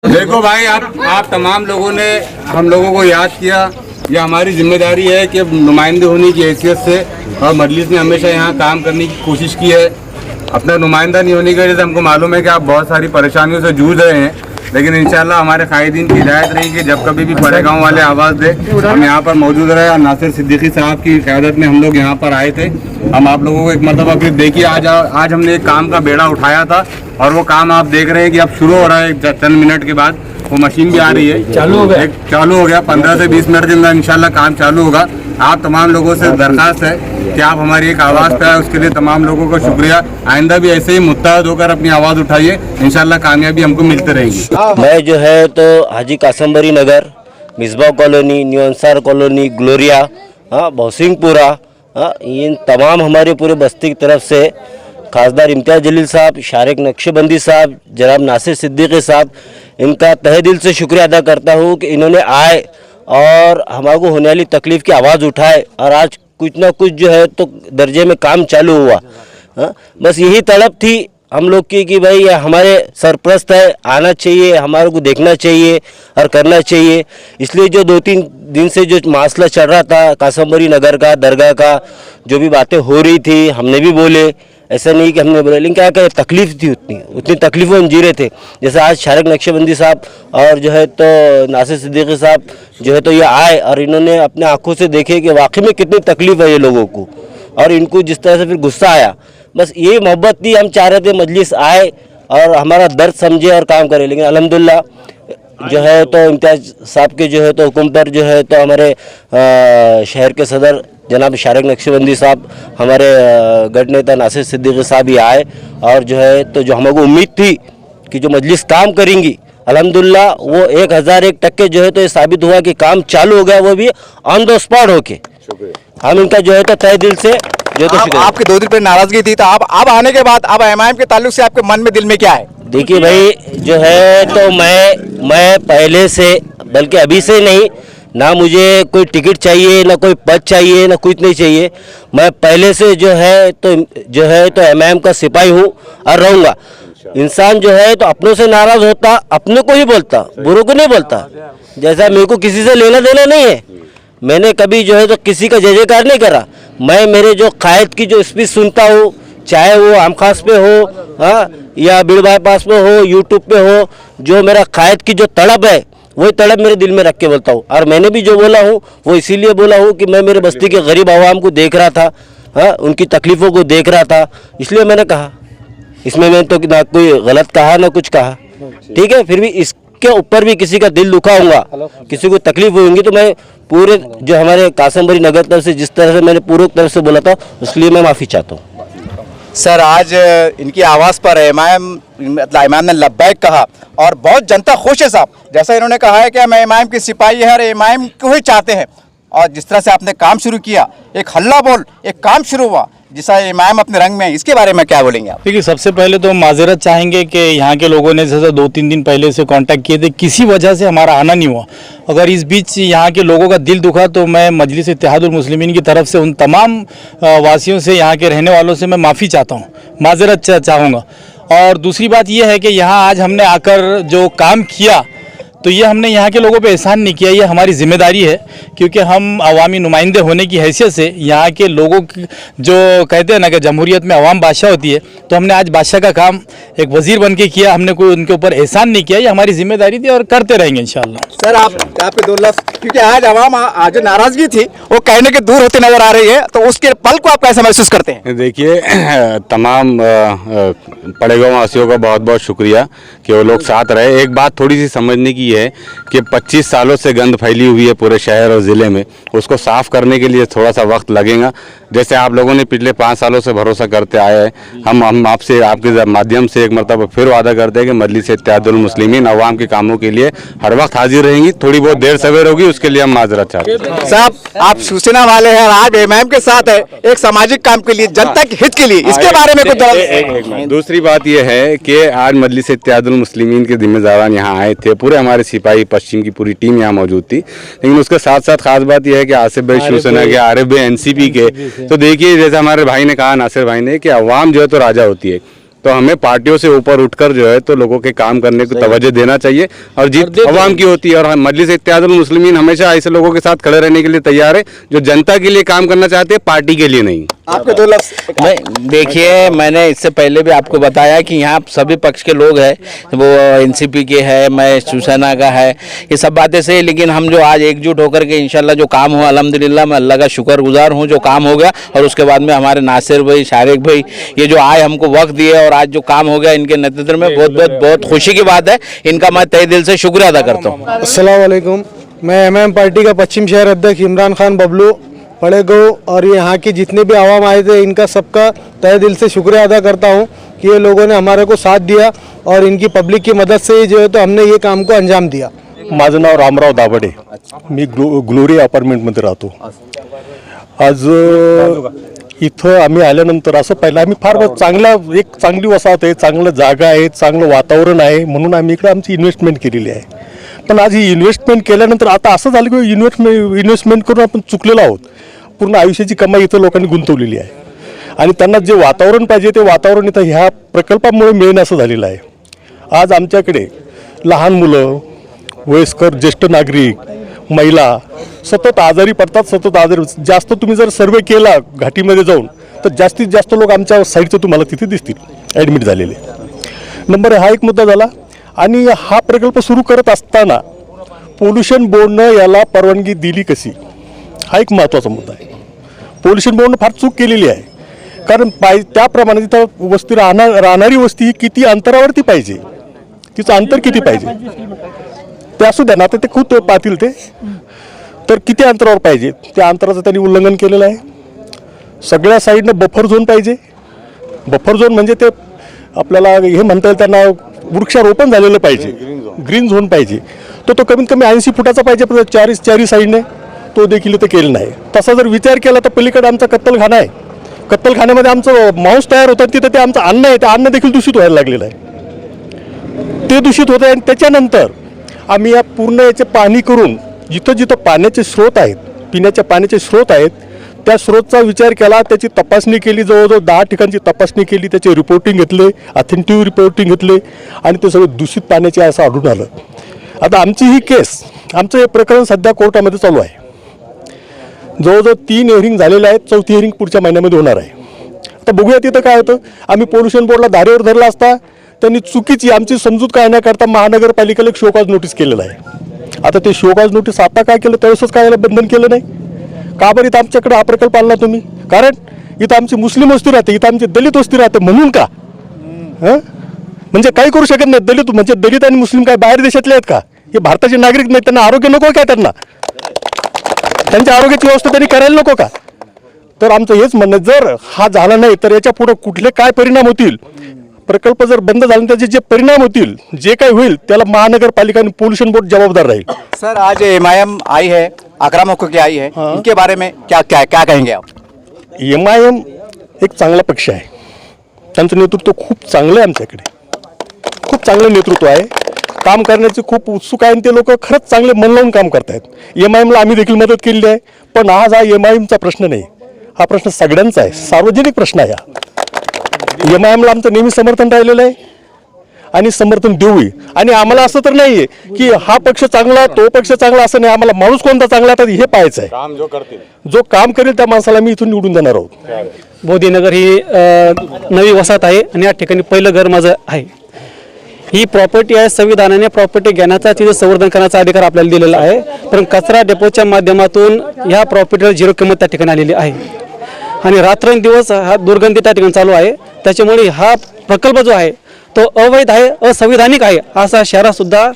देखो भाई, आप तमाम लोगों ने हम लोगों को याद किया। ये हमारी जिम्मेदारी है कि नुमाइंदे होने की हैसियत से और मजलिस ने हमेशा यहाँ काम करने की कोशिश की है। अपना नुमाइंदा नहीं होने की वजह से हमको मालूम है कि आप बहुत सारी परेशानियों से जूझ रहे हैं, लेकिन इंशाल्लाह हमारे कायदीन की हिदायत रही कि जब कभी भी बड़े गाँव वाले आवाज़ दे हम यहाँ पर मौजूद रहे। और नासिर सिद्दीकी साहब की क़यादत में हम लोग यहाँ पर आए थे। हम आप लोगों को एक मरतबा फिर देखिए, आज हमने एक काम का बेड़ा उठाया था और वो काम आप देख रहे हैं कि अब शुरू हो रहा है। चंद मिनट के बाद वो मशीन भी आ रही है, चालू हो गया 15 से 20 मिनट के अंदर इंशाल्लाह काम चालू होगा। आप तमाम लोगों से दरख्वास्त है कि आप हमारी एक आवाज़ पे आए, उसके लिए तमाम लोगों का शुक्रिया। आइंदा भी ऐसे ही मुत्तहद होकर अपनी आवाज़ उठाइए, इंशाल्लाह कामयाबी हमको मिलती रहेगी। मैं जो है तो Haji Kasambari Nagar, Misba colony, new Ansar colony, Gloria, Bahusinghpura, इन तमाम हमारे पूरे बस्ती की तरफ से खासदार इम्तियाज़ जलील साहब, शारिक नक्शबंदी साहब, जनाब नासिर सिद्दीकी साहब, इनका तहे दिल से शुक्रिया अदा करता हूँ कि इन्होंने आए और हमारे को होने वाली तकलीफ़ की आवाज़ उठाए और आज कुछ ना कुछ जो है तो दर्जे में काम चालू हुआ। बस यही तड़प थी हम लोग की कि भाई ये हमारे सरप्रस्त है, आना चाहिए, हमारे को देखना चाहिए और करना चाहिए। इसलिए जो 2-3 दिन से जो मसला चल रहा था कासमबरी नगर का, दरगाह का, जो भी बातें हो रही थी हमने भी बोले, ऐसा नहीं कि हमने बोला, लेकिन क्या तकलीफ़ थी, उतनी तकलीफ़ों हम जी रहे थे। जैसे आज शारिक नक्शबंदी साहब और जो है तो नासिर सिद्दीकी साहब जो है तो ये आए और इन्होंने अपने आंखों से देखे कि वाकई में कितनी तकलीफ़ है ये लोगों को, और इनको जिस तरह से फिर गुस्सा आया, बस यही मोहब्बत थी। हम चाह रहे थे मजलिस आए और हमारा दर्द समझे और काम करे, लेकिन अल्हम्दुलिल्लाह जो है तो इम्तियाज़ साहब के जो है तो हुक्म पर जो है तो हमारे शहर के सदर जनाब शारिक नक्शबंदी साहब, हमारे गढ़ नेता नासिर सिद्दीकी साहब ही आए और जो है तो जो हमको उम्मीद थी कि जो मजलिस काम करेंगी, अल्हम्दुलिल्लाह वो 1001% जो है तो ये साबित हुआ कि काम चालू हो गया, वो भी ऑन द स्पॉट होके। हम इनका जो है तो तहे दिल से जो तो आपके 2 दिन पहले नाराजगी थी, तो आप अब आने के बाद अब एमआईएम के ताल्लुक से आपके मन में दिल में क्या है? देखिए भाई, जो है तो मैं पहले से, बल्कि अभी से नहीं, ना मुझे कोई टिकट चाहिए, ना कोई पद चाहिए, ना कुछ नहीं चाहिए। मैं पहले से जो है तो एमआईएम का सिपाही हूँ और रहूँगा। इंसान जो है तो अपनों से नाराज़ होता, अपने को ही बोलता, बुरों को नहीं बोलता। जैसा मेरे को किसी से लेना देना नहीं है, मैंने कभी जो है तो किसी का जय जयकार नहीं करा। मैं मेरे जो कायद की जो स्पीच सुनता हूँ, चाहे वो आम खास पे हो या बीड़ बाईपास पे हो, यूट्यूब पे हो, जो मेरा कायद की जो तड़प है वही तड़प मेरे दिल में रख के बोलता हूँ। और मैंने भी जो बोला हूँ वो इसीलिए बोला हूँ कि मैं मेरे बस्ती के गरीब आवाम को देख रहा था, उनकी तकलीफ़ों को देख रहा था, इसलिए मैंने कहा। इसमें मैंने तो ना कोई गलत कहा ना कुछ कहा, ठीक है। फिर भी इसके ऊपर भी किसी का दिल दुखा होगा, किसी को तकलीफ होगी, तो मैं पूरे जो हमारे कासमबरी नगर तरफ से जिस तरह से मैंने पूर्व तरफ से बोला था, इसलिए मैं माफ़ी चाहता हूँ। सर, आज इनकी आवाज़ पर इमाम ने लब्बैक कहा और बहुत जनता खुश है साहब। जैसा इन्होंने कहा है कि हम इमाम की सिपाही है और इमाम को ही चाहते हैं, और जिस तरह से आपने काम शुरू किया, एक हल्ला बोल एक काम शुरू हुआ, जिसका इमाम अपने रंग में है, इसके बारे में क्या बोलेंगे आप? देखिए, सबसे पहले तो माजरत चाहेंगे कि यहाँ के लोगों ने जैसे 2-3 दिन पहले से कांटेक्ट किए थे, किसी वजह से हमारा आना नहीं हुआ। अगर इस बीच यहाँ के लोगों का दिल दुखा तो मैं मजलिस इत्तेहादुल मुस्लिमीन की तरफ से उन तमाम वासियों से, यहाँ के रहने वालों से मैं माफ़ी चाहता हूँ, माजरत चाहूँगा। और दूसरी बात यह है कि यहाँ आज हमने आकर जो काम किया, तो ये हमने यहाँ के लोगों पे एहसान नहीं किया, ये हमारी जिम्मेदारी है, क्योंकि हम अवामी नुमाइंदे होने की हैसियत से यहाँ के लोगों की, जो कहते हैं ना कि जमहूरियत में अवाम बादशाह होती है, तो हमने आज बादशाह का काम एक वज़ीर बन के किया। हमने कोई उनके ऊपर एहसान नहीं किया, ये हमारी जिम्मेदारी थी और करते रहेंगे इंशाअल्लाह। सर, आपके 2 लफ्ज़, क्योंकि आज अवाम आज नाराज़गी थी वो कहने के दूर होते नज़र आ रही है, तो उसके पल को आप कैसे महसूस करते हैं? देखिए, तमाम पड़े गाँव वासियों का बहुत बहुत शुक्रिया कि वो लोग साथ रहे। एक बात थोड़ी सी समझने की है कि 25 सालों से गंद फैली हुई है पूरे शहर और ज़िले में, उसको साफ़ करने के लिए थोड़ा सा वक्त लगेगा। जैसे आप लोगों ने पिछले 5 सालों से भरोसा करते आए हैं, हम आपसे आपके माध्यम से एक मरतबा फिर वादा करते हैं कि मजलिस इत्तेहादुल मुस्लिमीन अवाम के कामों के लिए हर वक्त हाजिर रहेंगी। थोड़ी बहुत देर सवेर होगी, उसके लिए हम माजरत चाहते हैं। साहब, आप सूचना वाले हैं, आज इमाम के साथ है, एक सामाजिक काम के लिए, जनता के हित के लिए, इसके बारे में कुछ? दूसरी बात यह है कि आज मजलिस इत्तेहादुल मुस्लिमीन के जिम्मेदारान यहाँ आए थे, पूरे हमारे सिपाही पश्चिम की पूरी टीम यहाँ मौजूद थी, लेकिन उसके साथ साथ खास बात यह है कि आसिफ भाई शिवसेना के, आरिफ भाई एनसीपी के। तो देखिए, जैसे हमारे भाई ने कहा, नासिर भाई ने, कि अवाम जो है तो राजा होती है। तो हमें पार्टियों से ऊपर उठकर जो है तो लोगों के काम करने को तवज्जो देना चाहिए और जीत अवाम की होती है। और मजलिस इत्तेहादुल मुस्लिमीन हमेशा ऐसे लोगों के साथ खड़े रहने के लिए तैयार है जो जनता के लिए काम करना चाहते हैं, पार्टी के लिए नहीं। आपके दो लफ्ज नहीं, देखिए मैंने इससे पहले भी आपको बताया कि यहाँ सभी पक्ष के लोग हैं, वो एनसीपी के है, मैं शिवसेना का है, ये सब बातें सही, लेकिन हम जो आज एकजुट होकर के इंशाल्लाह जो काम हुआ अल्हम्दुलिल्लाह मैं अल्लाह का शुक्रगुजार हूँ जो काम हो गया। और उसके बाद में हमारे नासिर भाई, शारिक भाई ये जो आए हमको वक्त दिए और आज जो काम हो गया इनके नेतृत्व में बहुत खुशी की बात है। इनका मैं तहे दिल से शुक्रिया अदा करता हूँ। अस्सलाम वालेकुम। मैं एमएम पार्टी का पश्चिम शहर अध्यक्ष इमरान खान बबलू बड़े गो और यहाँ की जितने भी आवाम आए थे इनका सबका तहे दिल से शुक्रिया अदा करता हूँ कि ये लोगों ने हमारे को साथ दिया और इनकी पब्लिक की मदद से ही जो है तो हमने ये काम को अंजाम दिया। माझं नाव रामराव दाभडे, मी ग्लोरिया अपार्टमेंटमध्ये राहतो। आज इथं आम्ही आल्यानंतर असं पाहिलं आम्ही फार एक चांगली वसाहत आहे, चांगलं जागा आहे, चांगलं वातावरण आहे म्हणून आम्ही इकडे आमची इन्व्हेस्टमेंट केलेली आहे। पण आज ही इन्व्हेस्टमेंट केल्यानंतर आता असं झालं की इन्व्हेस्टमेंट करून आपण चुकलेलो आहोत। पूर्ण आयुष्याची कमाई इथं लोकांनी गुंतवलेली आहे आणि त्यांना जे वातावरण पाहिजे ते वातावरण इथं ह्या प्रकल्पामुळे मिळेल असं झालेलं आहे। आज आमच्याकडे लहान मुलं, वयस्कर, ज्येष्ठ नागरिक, महिला सतत आजारी पडतात, सतत आजारी जास्त तुम्ही जर सर्वे केला घाटीमध्ये जाऊन तर जास्तीत जास्त लोक आमच्या साईडचे तुम्हाला तिथे दिसतील ॲडमिट झालेले। नंबर हा एक मुद्दा झाला। आणि हा प्रकल्प सुरू करत असताना पोल्युशन बोर्डनं याला परवानगी दिली कशी, हा एक महत्त्वाचा मुद्दा आहे। पोल्युशन बोर्डनं फार चूक केलेली आहे, कारण त्याप्रमाणे तिथं वस्ती राहणारी वस्ती ही किती अंतरावरती पाहिजे, तिचं अंतर किती पाहिजे ते असू द्या ना, आता ते खूप पाहतील ते तर किती अंतरावर पाहिजे त्या अंतराचं त्यांनी उल्लंघन केलेलं आहे। सगळ्या साईडनं बफर झोन पाहिजे। बफर झोन म्हणजे ते आपल्याला हे म्हणता येईल त्यांना वृक्षारोपण झालेलं पाहिजे, ग्रीन झोन पाहिजे। तो कमीत कमी 80 फुटाचा पाहिजे, पण चारी साईडने तो देखील ते केलं नाही। तसा जर विचार केला तर पलीकडे आमचा कत्तलखाना आहे, कत्तलखान्यामध्ये आमचं मांस तयार होतं, तिथं ते आमचं अन्न आहे, ते अन्न देखील दूषित व्हायला लागलेलं आहे, ते दूषित होतं। आणि त्याच्यानंतर आम्ही या पूर्ण याचे पाहणी करून जिथं जिथं पाण्याचे स्रोत आहेत, पिण्याच्या पाण्याचे स्रोत आहेत, त्या स्रोतचा विचार केला, त्याची तपासणी केली, जवळजवळ 10 ठिकाणची तपासणी केली, त्याचे रिपोर्टिंग घेतले, ऑथेंटिव्ह रिपोर्टिंग घेतले आणि ते सगळं दूषित पाण्याचे असं आढळून आलं। आता आमची ही केस, आमचं हे प्रकरण सध्या कोर्टामध्ये चालू आहे। जवळजवळ 3 हिअरिंग झालेले आहेत, 4थी हिअरिंग पुढच्या महिन्यामध्ये होणार आहे। आता बघूया तिथं काय होतं। आम्ही पोल्युशन बोर्डला धारेवर धरला असता त्यांनी चुकीची आमची समजूत काढण्याकरता महानगरपालिकेला एक शोकॉज नोटीस केलेलं आहे। आता ते शोकॉज नोटीस आता काय केलं, त्यावेळेसच काय बंधन केलं नाही का बरं? इथं आमच्याकडे हा प्रकल्प आणला तुम्ही, कारण इथं आमची मुस्लिम वस्ती राहते, इथं आमची दलित वस्ती राहते म्हणून का? म्हणजे काही करू शकत नाही दलित, म्हणजे दलित आणि मुस्लिम काय बाहेर देशातले आहेत का? हे भारताचे नागरिक नाही, त्यांना आरोग्य नको काय? त्यांच्या आरोग्याची व्यवस्था त्यांनी करायला नको का? तर आमचं हेच म्हणणं, जर हा झाला नाही तर याच्या पुढे कुठले काय परिणाम होतील, प्रकल्प जर बंद झाला त्याचे जे परिणाम होतील, जे काही होईल त्याला महानगरपालिका आणि पोल्युशन बोर्ड जबाबदार राहील। सर आज एमआईएम आई है, आक्रामक होकर आई है, इनके बारे में क्या कहेंगे आप? एमआईएम एक चांगला पक्ष आहे, त्यांचं नेतृत्व खूप चांगलं आहे, आमच्याकडे खूप चांगलं नेतृत्व आहे, काम करण्याचे खूप उत्सुक आहे आणि ते लोक खरंच चांगले मन लावून काम करतायत। एमआईएमला आम्ही देखील मदत केलेली आहे, पण आज हा एमआईएमचा प्रश्न नाही, हा प्रश्न सगळ्यांचा आहे, सार्वजनिक प्रश्न आहे हा। एमआईएमला आमचं नेहमी समर्थन राहिलेलं आहे आणि समर्थन देऊही। आणि आम्हाला असं तर नाहीये की हा पक्ष चांगला तो पक्ष चांगला असं नाही, आम्हाला माणूस कोणता चांगला तर हे पाहायचं आहे। जो काम करेल त्या माणसाला मी इथून निवडून देणार आहोत। बोधीनगर ही नवी वसाहत आहे आणि या ठिकाणी पहिलं घर माझं आहे। ही प्रॉपर्टी आहे, संविधानाने प्रॉपर्टी घेण्याचा, तिचं संवर्धन करण्याचा अधिकार आपल्याला दिलेला आहे, पण कचरा डेपोच्या माध्यमातून ह्या प्रॉपर्टीला 0 किंमत त्या ठिकाणी आलेली आहे आणि रात्रंदिवस हा दुर्गंधी त्या ठिकाणी चालू आहे। त्याच्यामुळे हा प्रकल्प जो आहे तो अवैध आहे, असंविधानिक आहे असा शहरासुद्धा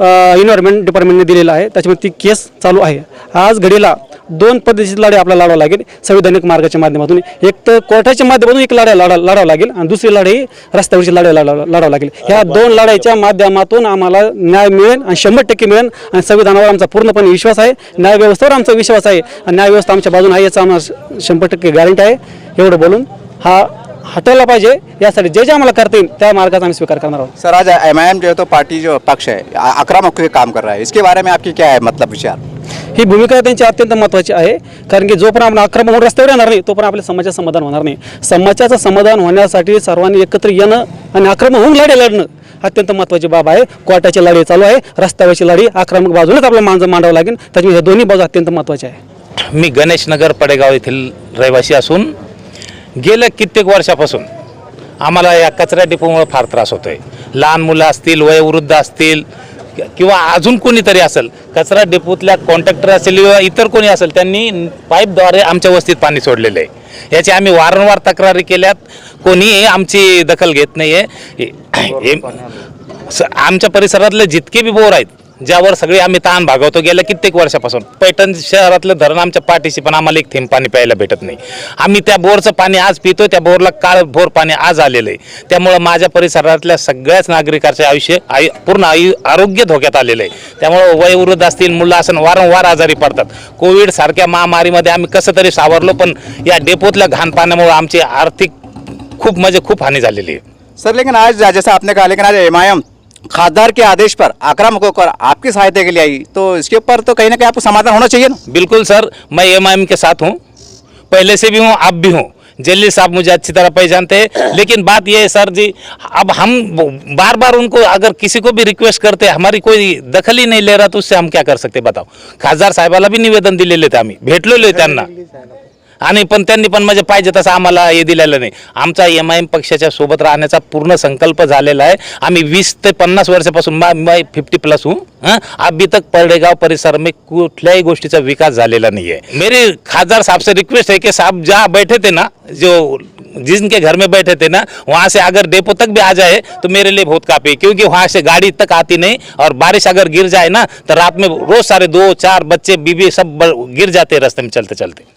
एन्व्हायरमेंट डिपार्टमेंटने दिलेला आहे। त्याच्यामुळे ती केस चालू आहे। आज घडीला 2 पद्धतीची लढाई आपल्याला लढावं लागेल, संविधानिक मार्गाच्या माध्यमातून, एक तर कोर्टाच्या माध्यमातून एक लढाई लढावं लागेल आणि दुसरी लढाई रस्त्यावरची लढाई लढावं लागेल। ह्या 2 लढाईच्या माध्यमातून आम्हाला न्याय मिळेल आणि 100% मिळेल आणि संविधानावर आमचा पूर्णपणे विश्वास आहे, न्यायव्यवस्थेवर आमचा विश्वास आहे आणि न्यायव्यवस्था आमच्या बाजूने आहे याचा आम्हाला 100% गॅरंटी आहे। एवढं बोलून हा हटायला पाहिजे, यासाठी जे आम्हाला करता येईल त्या मार्गाचा आम्ही स्वीकार करणार आहोत। सर आज एमआईएम जो है तो पार्टी जो पक्ष है आक्रामक होकर काम कर रहा है, इसके बारे में आपकी क्या है मतलब विचार? ही भूमिका त्यांची अत्यंत महत्त्वाची आहे. कारण की जोपर्यंत आपण आक्रमक होऊन रस्त्यावर येणार नाही तोपर्यंत आपल्या समाजाचं समाधान होणार नाही. समाजाचं समाधान होण्यासाठी सर्वांनी एकत्र येणं आणि आक्रमक होऊन लढे लढणं अत्यंत महत्त्वाची बाब आहे. कोर्टाची लढाई चालू आहे, रस्त्यावरची लढाई आक्रमक बाजूनेच आपल्याला मांडावं लागेल. त्याच्यामुळे ह्या दोन्ही बाजू अत्यंत महत्त्वाच्या आहे. मी गणेश नगर पडेगाव येथील रहिवासी असून गेल्या कित्येक वर्षापासून आम्हाला या कचरा डिपोमुळे फार त्रास होतोय. लहान मुलं असतील, वयोवृद्ध असतील किंवा अजून कोणीतरी असेल, कचरा डिपोतल्या कॉन्ट्रॅक्टर असेल किंवा इतर कोणी असेल, त्यांनी पाईपद्वारे आमच्या वस्तीत पाणी सोडलेलं आहे. याची आम्ही वारंवार तक्रारी केल्यात, कोणीही आमची दखल घेत नाही आहे. आमच्या परिसरातले जितके बी बोर आहेत ज्यावर सगळे आम्ही ताण भागवतो गेल्या कित्येक वर्षापासून, पैठण शहरातलं धरण आमच्या पाठीशी, पण आम्हाला एक थेंब पाणी प्यायला भेटत नाही. आम्ही त्या बोरचं पाणी आज पितोय, त्या बोरला काळ भोर पाणी आज आलेलं आहे. त्यामुळं माझ्या परिसरातल्या सगळ्याच नागरिकांचे पूर्ण आरोग्य धोक्यात आलेलं आहे. त्यामुळं वयोवृद्ध असतील, मुलं असतील, वारंवार आजारी पडतात. कोविड सारख्या महामारीमध्ये आम्ही कसं तरी सावरलो, पण या डेपोतल्या घाण पाण्यामुळे आमची आर्थिक खूप हानी झालेली आहे. सर लेकिन आज जैसा आपने कहा, लेकिन आज एमआईएम खासदार के आदेश पर आक्रामक होकर आपकी सहायता के लिए आई, तो इसके ऊपर तो कहीं ना कहीं आपको समाधान होना चाहिए ना। बिल्कुल सर, मैं एमआईएम के साथ हूँ, पहले से भी हूँ, अब भी हूँ। जलील साहब मुझे अच्छी तरह पहचानते हैं, लेकिन बात यह है सर जी, अब हम बार बार उनको अगर किसी को भी रिक्वेस्ट करते, हमारी कोई दखल ही नहीं ले रहा, तो उससे हम क्या कर सकते बताओ. खासदार साहेबाला भी निवेदन दिलेले होते, आम्ही भेटलेलो त्यांना, आणि पण त्यांनी पण म्हणजे पाहिजे तसं आम्हाला हे दिलेलं नाही. आमचा एमआयएम पक्षाच्या सोबत राहण्याचा पूर्ण संकल्प झालेला आहे. आम्ही 20 ते 50 वर्षापासून, मैं 50+ हूँ, अभी तक पडेगाव परिसर में कुठल्याही गोष्टीचा विकास झालेला नहीं है. मेरे खासदार साहब से रिक्वेस्ट है कि साहब जहाँ बैठे थे ना, जो जिनके घर में बैठे थे ना, वहाँ से अगर डेपो तक भी आ जाए तो मेरे लिए बहुत काफ़ी, क्योंकि वहाँ से गाड़ी तक आती नहीं, और बारिश अगर गिर जाए ना तो रात में रोज सारे 2-4 बच्चे बीबी सब गिर जाते हैं रास्ते में चलते चलते.